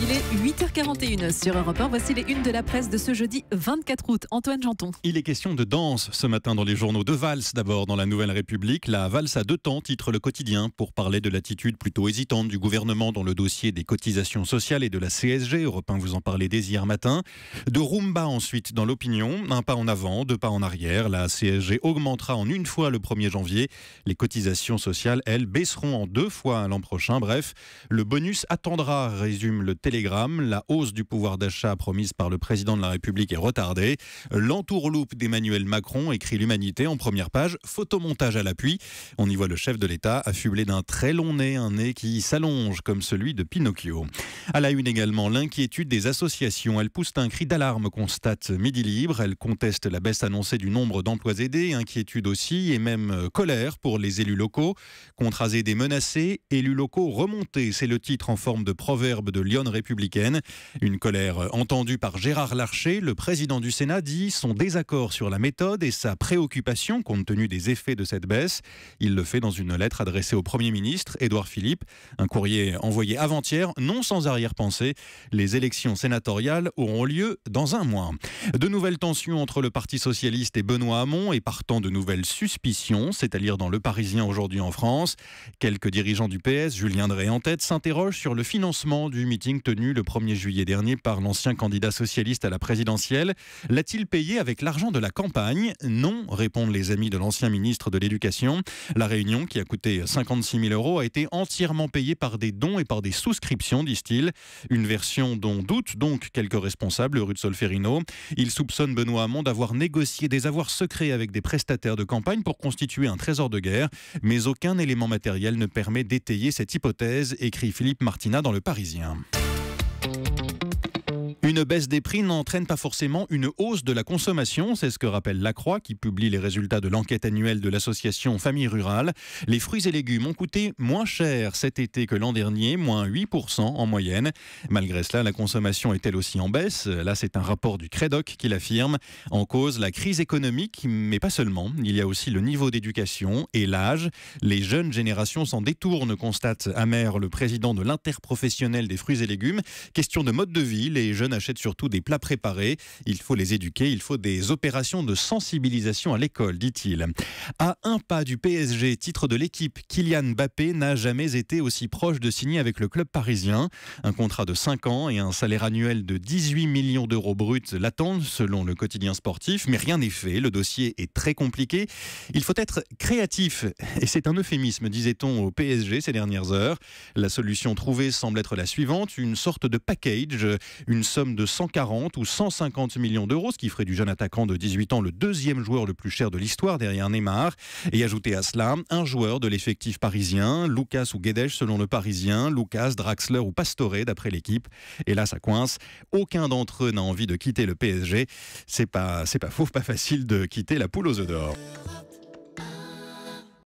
Il est 8h41 sur Europe 1. Voici les unes de la presse de ce jeudi 24 août. Antoine Janton. Il est question de danse ce matin dans les journaux. De valse d'abord dans la Nouvelle République. La valse à 2 temps, titre Le Quotidien, pour parler de l'attitude plutôt hésitante du gouvernement dans le dossier des cotisations sociales et de la CSG. Europe 1 vous en parlait dès hier matin. De rumba ensuite dans l'opinion. 1 pas en avant, 2 pas en arrière. La CSG augmentera en 1 fois le 1er janvier. Les cotisations sociales, elles, baisseront en 2 fois l'an prochain. Bref, le bonus attendra, résume le Télégramme. La hausse du pouvoir d'achat promise par le président de la République est retardée. L'entourloupe d'Emmanuel Macron, écrit l'Humanité en première page. Photomontage à l'appui. On y voit le chef de l'État affublé d'un très long nez, un nez qui s'allonge comme celui de Pinocchio. À la une également, l'inquiétude des associations. Elles poussent un cri d'alarme, constate Midi Libre. Elles contestent la baisse annoncée du nombre d'emplois aidés. Inquiétude aussi et même colère pour les élus locaux. Contrats aidés menacés, élus locaux remontés. C'est le titre en forme de proverbe de Lyon républicaine. Une colère entendue par Gérard Larcher. Le président du Sénat dit son désaccord sur la méthode et sa préoccupation compte tenu des effets de cette baisse. Il le fait dans une lettre adressée au Premier ministre, Édouard Philippe. Un courrier envoyé avant-hier, non sans arrière-pensée. Les élections sénatoriales auront lieu dans 1 mois. De nouvelles tensions entre le Parti socialiste et Benoît Hamon et partant de nouvelles suspicions, c'est à lire dans Le Parisien aujourd'hui en France. Quelques dirigeants du PS, Julien Drey en tête, s'interrogent sur le financement du meeting tenu le 1er juillet dernier par l'ancien candidat socialiste à la présidentielle. L'a-t-il payé avec l'argent de la campagne ? Non, répondent les amis de l'ancien ministre de l'Éducation. La réunion, qui a coûté 56 000 €, a été entièrement payée par des dons et par des souscriptions, disent-ils. Une version dont doutent donc quelques responsables, rue de Solferino. Ils soupçonnent Benoît Hamon d'avoir négocié des avoirs secrets avec des prestataires de campagne pour constituer un trésor de guerre. Mais aucun élément matériel ne permet d'étayer cette hypothèse, écrit Philippe Martinat dans Le Parisien. Une baisse des prix n'entraîne pas forcément une hausse de la consommation, c'est ce que rappelle La Croix qui publie les résultats de l'enquête annuelle de l'association Famille Rurale. Les fruits et légumes ont coûté moins cher cet été que l'an dernier, moins 8% en moyenne. Malgré cela, la consommation est elle aussi en baisse. Là, c'est un rapport du Crédoc qui l'affirme. En cause, la crise économique, mais pas seulement. Il y a aussi le niveau d'éducation et l'âge. Les jeunes générations s'en détournent, constate amer le président de l'interprofessionnel des fruits et légumes. Question de mode de vie, les jeunes achètent surtout des plats préparés. Il faut les éduquer, il faut des opérations de sensibilisation à l'école, dit-il. À 1 pas du PSG, titre de l'équipe, Kylian Mbappé n'a jamais été aussi proche de signer avec le club parisien. Un contrat de 5 ans et un salaire annuel de 18 millions d'euros bruts l'attendent, selon le quotidien sportif. Mais rien n'est fait, le dossier est très compliqué. Il faut être créatif, et c'est un euphémisme, disait-on au PSG ces dernières heures. La solution trouvée semble être la suivante, une sorte de package, une somme de 140 ou 150 millions d'euros, ce qui ferait du jeune attaquant de 18 ans le 2e joueur le plus cher de l'histoire derrière Neymar. Et ajouter à cela un joueur de l'effectif parisien, Lucas ou Guedes selon le Parisien, Lucas, Draxler ou Pastore d'après l'équipe. Et là, ça coince. Aucun d'entre eux n'a envie de quitter le PSG. C'est pas faux, pas facile de quitter la poule aux œufs d'or.